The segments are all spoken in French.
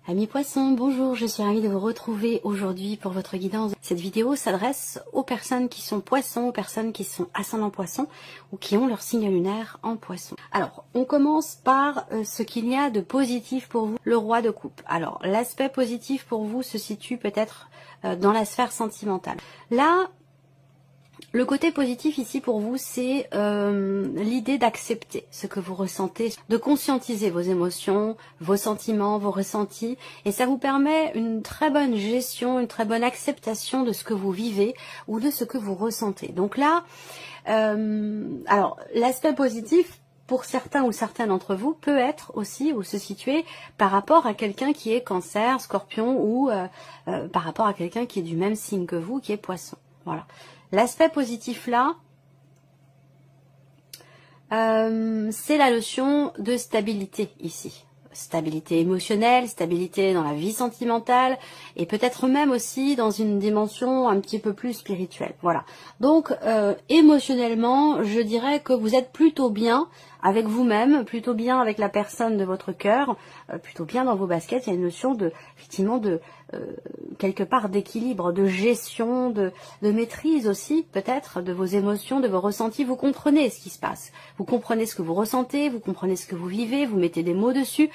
Amis poissons, bonjour, je suis ravie de vous retrouver aujourd'hui pour votre guidance. Cette vidéo s'adresse aux personnes qui sont poissons, aux personnes qui sont ascendant poisson ou qui ont leur signe lunaire en poisson. Alors, on commence par ce qu'il y a de positif pour vous, le roi de coupe. Alors, l'aspect positif pour vous se situe peut-être dans la sphère sentimentale. Là, le côté positif ici pour vous, c'est l'idée d'accepter ce que vous ressentez, de conscientiser vos émotions, vos sentiments, vos ressentis, et ça vous permet une très bonne gestion, une très bonne acceptation de ce que vous vivez ou de ce que vous ressentez. Donc là, alors l'aspect positif pour certains ou certaines d'entre vous peut être aussi ou se situer par rapport à quelqu'un qui est Cancer, Scorpion ou par rapport à quelqu'un qui est du même signe que vous, qui est Poisson. Voilà. L'aspect positif là, c'est la notion de stabilité ici. Stabilité émotionnelle, stabilité dans la vie sentimentale et peut-être même aussi dans une dimension un petit peu plus spirituelle. Voilà. Donc émotionnellement, je dirais que vous êtes plutôt bien avec vous-même, plutôt bien avec la personne de votre cœur, plutôt bien dans vos baskets. Il y a une notion de, effectivement, de quelque part d'équilibre, de gestion, de maîtrise aussi peut-être de vos émotions, de vos ressentis. Vous comprenez ce qui se passe, vous comprenez ce que vous ressentez, vous comprenez ce que vous vivez, vous mettez des mots dessus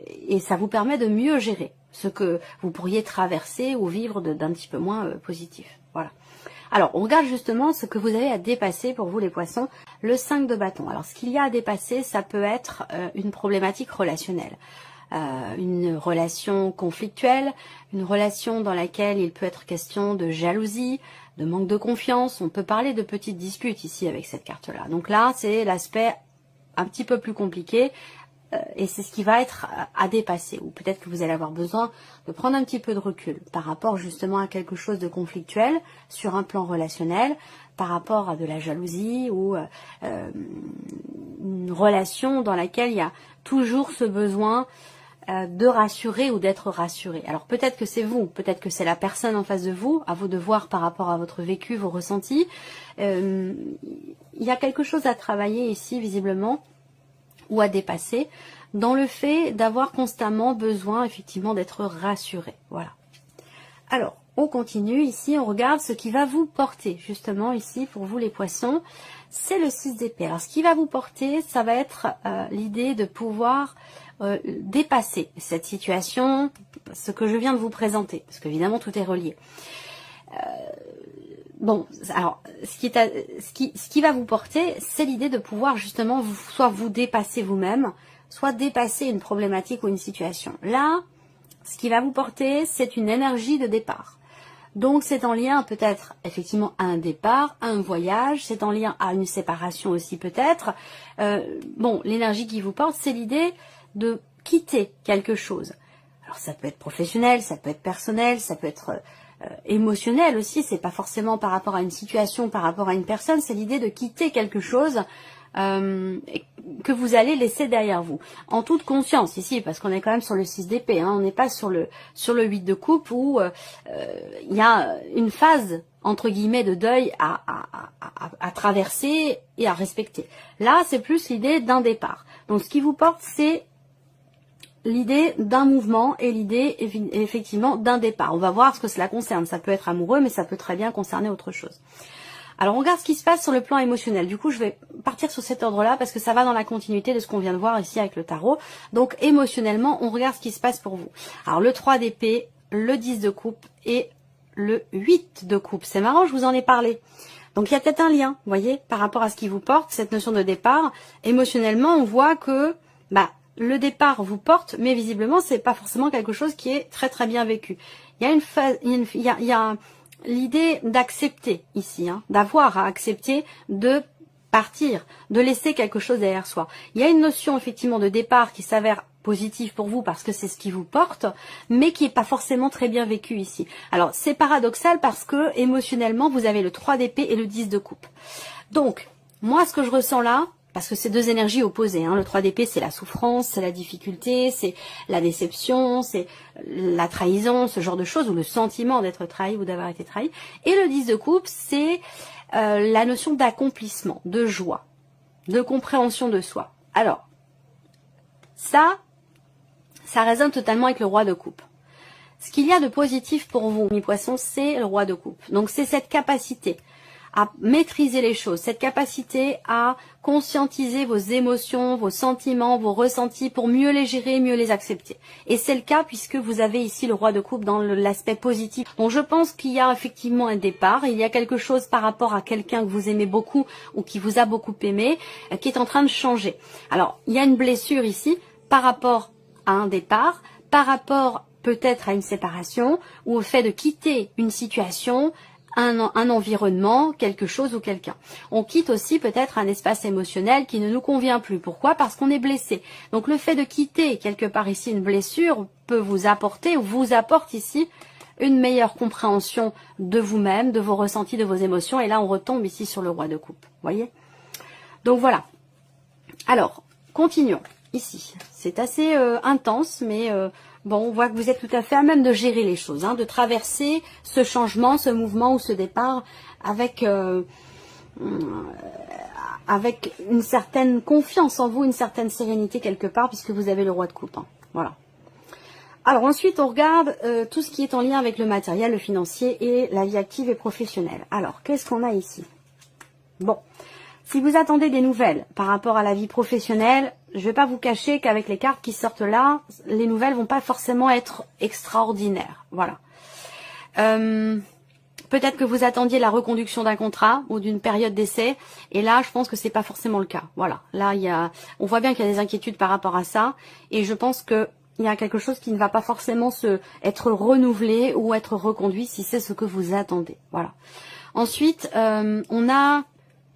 et ça vous permet de mieux gérer ce que vous pourriez traverser ou vivre d'un petit peu moins positif. Voilà. Alors, on regarde justement ce que vous avez à dépasser pour vous les poissons, le 5 de bâton. Alors, ce qu'il y a à dépasser, ça peut être une problématique relationnelle. Une relation conflictuelle, une relation dans laquelle il peut être question de jalousie, de manque de confiance. On peut parler de petites disputes ici avec cette carte-là. Donc là, c'est l'aspect un petit peu plus compliqué et c'est ce qui va être à dépasser. Ou peut-être que vous allez avoir besoin de prendre un petit peu de recul par rapport justement à quelque chose de conflictuel sur un plan relationnel, par rapport à de la jalousie ou une relation dans laquelle il y a toujours ce besoin de rassurer ou d'être rassuré. Alors peut-être que c'est vous, peut-être que c'est la personne en face de vous, à vous de voir par rapport à votre vécu, vos ressentis. Il y a quelque chose à travailler ici visiblement ou à dépasser dans le fait d'avoir constamment besoin effectivement d'être rassuré. Voilà. Alors, on continue ici, on regarde ce qui va vous porter justement ici pour vous les poissons, c'est le 6 d'épée. Alors ce qui va vous porter, ça va être l'idée de pouvoir dépasser cette situation, ce que je viens de vous présenter, parce qu'évidemment tout est relié. Bon, alors ce qui va vous porter, c'est l'idée de pouvoir justement soit vous dépasser vous-même, soit dépasser une problématique ou une situation. Là, ce qui va vous porter, c'est une énergie de départ. Donc c'est en lien peut-être effectivement à un départ, à un voyage, c'est en lien à une séparation aussi peut-être. Bon, l'énergie qui vous porte, c'est l'idée de quitter quelque chose. Alors ça peut être professionnel, ça peut être personnel, ça peut être émotionnel aussi, c'est pas forcément par rapport à une situation, par rapport à une personne, c'est l'idée de quitter quelque chose que vous allez laisser derrière vous. En toute conscience ici, parce qu'on est quand même sur le 6 d'épée, hein, on n'est pas sur le 8 de coupe où il y a une phase entre guillemets de deuil à traverser et à respecter. Là, c'est plus l'idée d'un départ. Donc ce qui vous porte, c'est l'idée d'un mouvement et l'idée effectivement d'un départ. On va voir ce que cela concerne. Ça peut être amoureux, mais ça peut très bien concerner autre chose. Alors on regarde ce qui se passe sur le plan émotionnel. Du coup, je vais partir sur cet ordre-là parce que ça va dans la continuité de ce qu'on vient de voir ici avec le tarot. Donc émotionnellement, on regarde ce qui se passe pour vous. Alors le 3 d'épée, le 10 de coupe et le 8 de coupe. C'est marrant, je vous en ai parlé. Donc il y a peut-être un lien, vous voyez, par rapport à ce qui vous porte, cette notion de départ. Émotionnellement, on voit que le départ vous porte, mais visiblement, c'est pas forcément quelque chose qui est très très bien vécu. Il y a une phase, il y a l'idée d'accepter ici, hein, d'avoir à accepter de partir, de laisser quelque chose derrière soi. Il y a une notion effectivement de départ qui s'avère positive pour vous parce que c'est ce qui vous porte, mais qui n'est pas forcément très bien vécu ici. Alors c'est paradoxal parce que émotionnellement vous avez le 3 d'épée et le 10 de coupe. Donc moi ce que je ressens là, parce que c'est deux énergies opposées, hein. Le 3 d'épée, c'est la souffrance, c'est la difficulté, c'est la déception, c'est la trahison, ce genre de choses, ou le sentiment d'être trahi ou d'avoir été trahi. Et le 10 de coupe, c'est la notion d'accomplissement, de joie, de compréhension de soi. Alors, ça, Ça résonne totalement avec le roi de coupe. Ce qu'il y a de positif pour vous, mes poissons, c'est le roi de coupe. Donc c'est cette capacité à maîtriser les choses, cette capacité à conscientiser vos émotions, vos sentiments, vos ressentis pour mieux les gérer, mieux les accepter. Et c'est le cas puisque vous avez ici le roi de coupe dans l'aspect positif. Donc je pense qu'il y a effectivement un départ, il y a quelque chose par rapport à quelqu'un que vous aimez beaucoup ou qui vous a beaucoup aimé, qui est en train de changer. Alors il y a une blessure ici par rapport à un départ, par rapport peut-être à une séparation ou au fait de quitter une situation, un environnement, quelque chose ou quelqu'un. On quitte aussi peut-être un espace émotionnel qui ne nous convient plus. Pourquoi? Parce qu'on est blessé. Donc le fait de quitter quelque part ici une blessure peut vous apporter ou vous apporte ici une meilleure compréhension de vous-même, de vos ressentis, de vos émotions. Et là, on retombe ici sur le roi de coupe. Voyez? Donc voilà. Alors, continuons. Ici, c'est assez intense, mais bon, on voit que vous êtes tout à fait à même de gérer les choses, hein, de traverser ce changement, ce mouvement ou ce départ avec une certaine confiance en vous, une certaine sérénité quelque part, puisque vous avez le roi de coupe. Hein. Voilà. Alors ensuite, on regarde tout ce qui est en lien avec le matériel, le financier et la vie active et professionnelle. Alors, qu'est-ce qu'on a ici? Bon. Si vous attendez des nouvelles par rapport à la vie professionnelle, je ne vais pas vous cacher qu'avec les cartes qui sortent là, les nouvelles vont pas forcément être extraordinaires. Voilà. Peut-être que vous attendiez la reconduction d'un contrat ou d'une période d'essai, et là, je pense que c'est pas forcément le cas. Voilà. Là, on voit bien qu'il y a des inquiétudes par rapport à ça, et je pense que il y a quelque chose qui ne va pas forcément être renouvelé ou être reconduit si c'est ce que vous attendez. Voilà. Ensuite, on a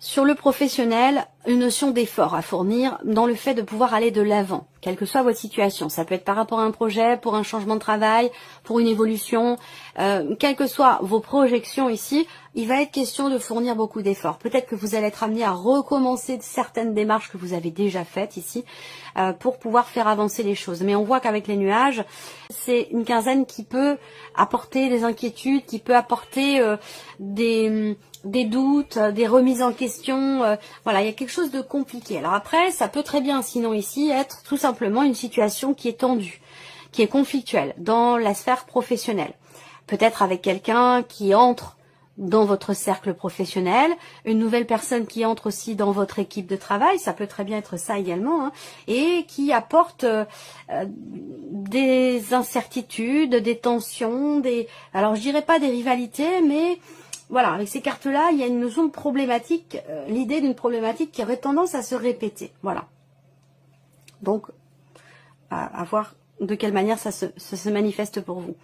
sur le professionnel, une notion d'effort à fournir dans le fait de pouvoir aller de l'avant, quelle que soit votre situation. Ça peut être par rapport à un projet, pour un changement de travail, pour une évolution, quelles que soient vos projections ici, il va être question de fournir beaucoup d'efforts. Peut-être que vous allez être amené à recommencer certaines démarches que vous avez déjà faites ici pour pouvoir faire avancer les choses. Mais on voit qu'avec les nuages, c'est une quinzaine qui peut apporter des inquiétudes, qui peut apporter des doutes, des remises en question, voilà, il y a quelque chose de compliqué. Alors après, ça peut très bien, sinon ici, être tout simplement une situation qui est tendue, qui est conflictuelle dans la sphère professionnelle. Peut-être avec quelqu'un qui entre dans votre cercle professionnel, une nouvelle personne qui entre aussi dans votre équipe de travail, ça peut très bien être ça également, hein, et qui apporte des incertitudes, des tensions, alors je dirais pas des rivalités, mais voilà, avec ces cartes-là, il y a une notion de problématique, l'idée d'une problématique qui aurait tendance à se répéter. Voilà. Donc, à voir de quelle manière ça se manifeste pour vous.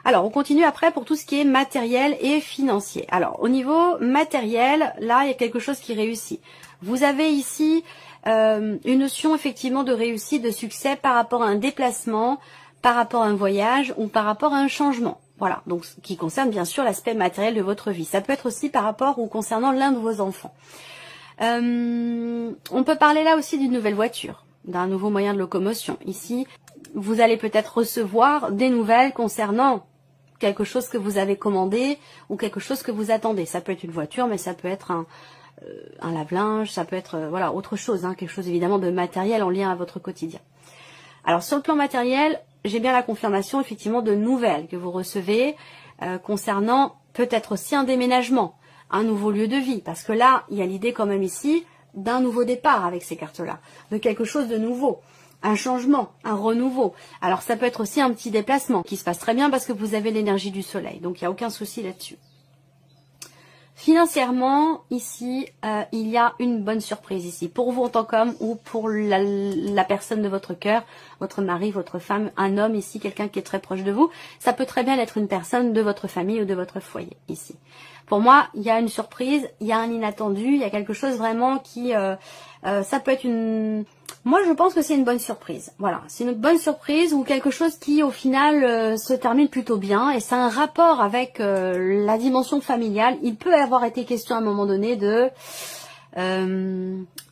Alors, on continue après pour tout ce qui est matériel et financier. Alors, au niveau matériel, là, il y a quelque chose qui réussit. Vous avez ici une notion effectivement de réussite, de succès par rapport à un déplacement, par rapport à un voyage ou par rapport à un changement. Voilà, donc ce qui concerne bien sûr l'aspect matériel de votre vie. Ça peut être aussi par rapport ou concernant l'un de vos enfants. On peut parler là aussi d'une nouvelle voiture, d'un nouveau moyen de locomotion. Ici, vous allez peut-être recevoir des nouvelles concernant quelque chose que vous avez commandé ou quelque chose que vous attendez. Ça peut être une voiture, mais ça peut être un lave-linge, ça peut être voilà autre chose, hein, quelque chose évidemment de matériel en lien à votre quotidien. Alors sur le plan matériel, j'ai bien la confirmation effectivement de nouvelles que vous recevez concernant peut-être aussi un déménagement, un nouveau lieu de vie, parce que là, il y a l'idée quand même ici d'un nouveau départ avec ces cartes-là, de quelque chose de nouveau, un changement, un renouveau. Alors ça peut être aussi un petit déplacement qui se passe très bien parce que vous avez l'énergie du soleil, donc il n'y a aucun souci là-dessus. Financièrement, ici, il y a une bonne surprise ici, pour vous en tant qu'homme ou pour la personne de votre cœur, votre mari, votre femme, un homme ici, quelqu'un qui est très proche de vous. Ça peut très bien être une personne de votre famille ou de votre foyer ici. Pour moi, il y a une surprise, il y a un inattendu, il y a quelque chose vraiment qui... ça peut être une... Moi, je pense que c'est une bonne surprise. Voilà, c'est une bonne surprise ou quelque chose qui, au final, se termine plutôt bien. Et c'est un rapport avec la dimension familiale. Il peut avoir été question à un moment donné de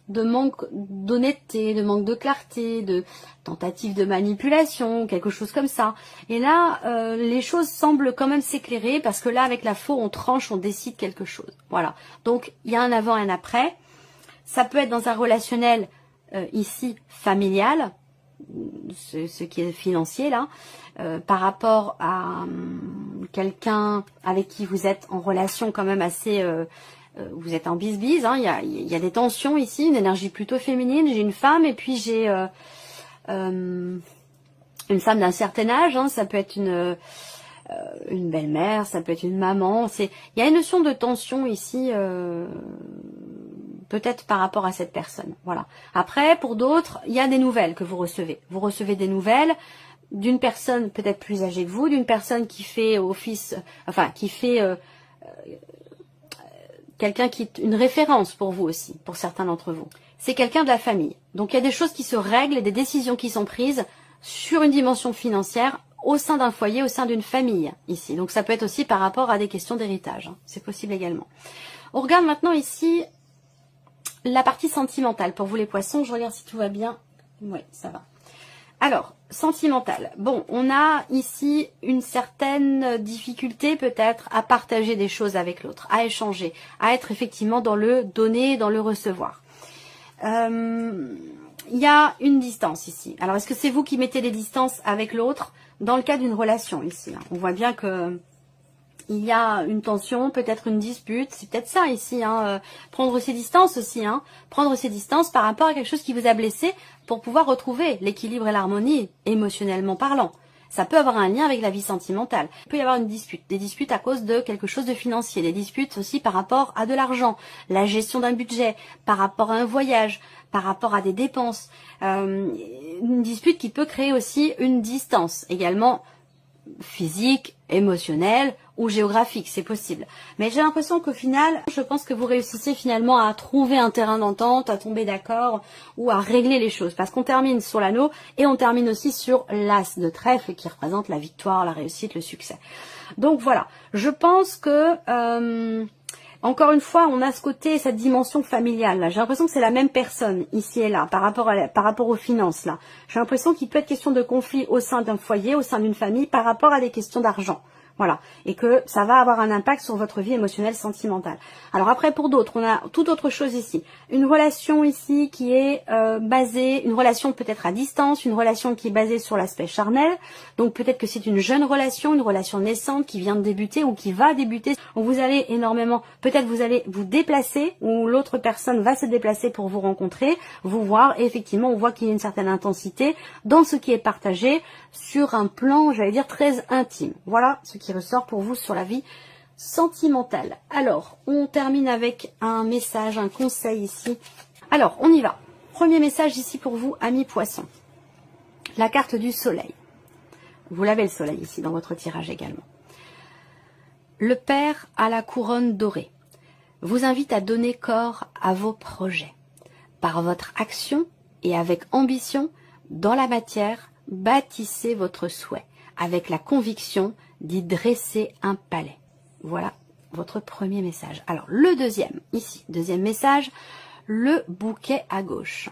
manque d'honnêteté, de manque de clarté, de tentative de manipulation, quelque chose comme ça. Et là, les choses semblent quand même s'éclairer parce que là, avec la faux, on tranche, on décide quelque chose. Voilà. Donc, il y a un avant et un après. Ça peut être dans un relationnel ici familial, ce qui est financier là, par rapport à quelqu'un avec qui vous êtes en relation quand même assez... vous êtes en bise-bise, hein, il y a des tensions ici, une énergie plutôt féminine. J'ai une femme et puis j'ai une femme d'un certain âge, hein, ça peut être une belle-mère, ça peut être une maman. Il y a une notion de tension ici, peut-être par rapport à cette personne. Voilà. Après, pour d'autres, il y a des nouvelles que vous recevez. Vous recevez des nouvelles d'une personne peut-être plus âgée que vous, d'une personne qui fait office, enfin qui fait quelqu'un qui est une référence pour vous aussi, pour certains d'entre vous. C'est quelqu'un de la famille. Donc il y a des choses qui se règlent et des décisions qui sont prises sur une dimension financière au sein d'un foyer, au sein d'une famille ici. Donc ça peut être aussi par rapport à des questions d'héritage. Hein. C'est possible également. On regarde maintenant ici la partie sentimentale. Pour vous les poissons, je regarde si tout va bien. Oui, ça va. Alors, sentimental. Bon, on a ici une certaine difficulté peut-être à partager des choses avec l'autre, à échanger, à être effectivement dans le donner, dans le recevoir. Il y a une distance ici. Alors, est-ce que c'est vous qui mettez des distances avec l'autre dans le cas d'une relation ici? On voit bien que il y a une tension, peut-être une dispute, c'est peut-être ça ici, hein, prendre ses distances aussi, hein, prendre ses distances par rapport à quelque chose qui vous a blessé pour pouvoir retrouver l'équilibre et l'harmonie émotionnellement parlant. Ça peut avoir un lien avec la vie sentimentale. Il peut y avoir une dispute, des disputes à cause de quelque chose de financier, des disputes aussi par rapport à de l'argent, la gestion d'un budget, par rapport à un voyage, par rapport à des dépenses. Une dispute qui peut créer aussi une distance également physique, émotionnelle ou géographique, c'est possible. Mais j'ai l'impression qu'au final, je pense que vous réussissez finalement à trouver un terrain d'entente, à tomber d'accord ou à régler les choses. Parce qu'on termine sur l'anneau et on termine aussi sur l'as de trèfle qui représente la victoire, la réussite, le succès. Donc voilà, je pense que... encore une fois, on a ce côté, cette dimension familiale. Là, j'ai l'impression que c'est la même personne ici et là, par rapport aux finances. Là, j'ai l'impression qu'il peut être question de conflit au sein d'un foyer, au sein d'une famille, par rapport à des questions d'argent. Voilà, et que ça va avoir un impact sur votre vie émotionnelle, sentimentale. Alors après, pour d'autres, on a toute autre chose ici. Une relation ici qui est basée, une relation peut-être à distance, une relation qui est basée sur l'aspect charnel. Donc peut-être que c'est une jeune relation, une relation naissante qui vient de débuter ou qui va débuter. Vous allez énormément, peut-être vous allez vous déplacer ou l'autre personne va se déplacer pour vous rencontrer, vous voir. Et effectivement, on voit qu'il y a une certaine intensité dans ce qui est partagé sur un plan, j'allais dire, très intime. Voilà ce qui ressort pour vous sur la vie sentimentale. Alors, on termine avec un message, un conseil ici. Alors, on y va. Premier message ici pour vous, amis poissons. La carte du soleil. Vous l'avez le soleil ici dans votre tirage également. Le père à la couronne dorée vous invite à donner corps à vos projets. Par votre action et avec ambition, dans la matière, bâtissez votre souhait avec la conviction d'y dresser un palais. Voilà votre premier message. Alors, le deuxième, ici, deuxième message, le bouquet à gauche.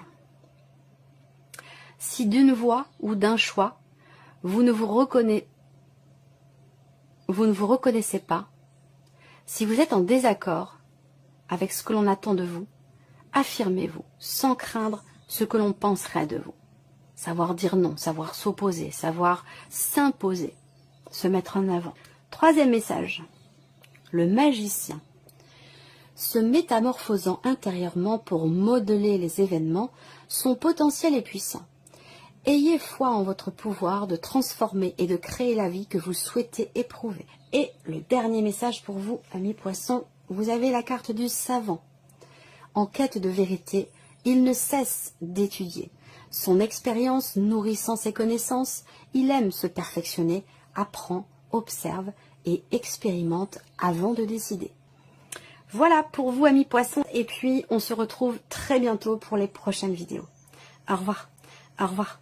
Si d'une voix ou d'un choix, vous ne vous reconnaissez pas, si vous êtes en désaccord avec ce que l'on attend de vous, affirmez-vous sans craindre ce que l'on penserait de vous. Savoir dire non, savoir s'opposer, savoir s'imposer, se mettre en avant. Troisième message, le magicien. Se métamorphosant intérieurement pour modeler les événements, son potentiel est puissant. Ayez foi en votre pouvoir de transformer et de créer la vie que vous souhaitez éprouver. Et le dernier message pour vous, amis poissons, vous avez la carte du savant. En quête de vérité, il ne cesse d'étudier. Son expérience nourrissant ses connaissances, il aime se perfectionner, apprend, observe et expérimente avant de décider. Voilà pour vous, amis poissons, et puis on se retrouve très bientôt pour les prochaines vidéos. Au revoir. Au revoir.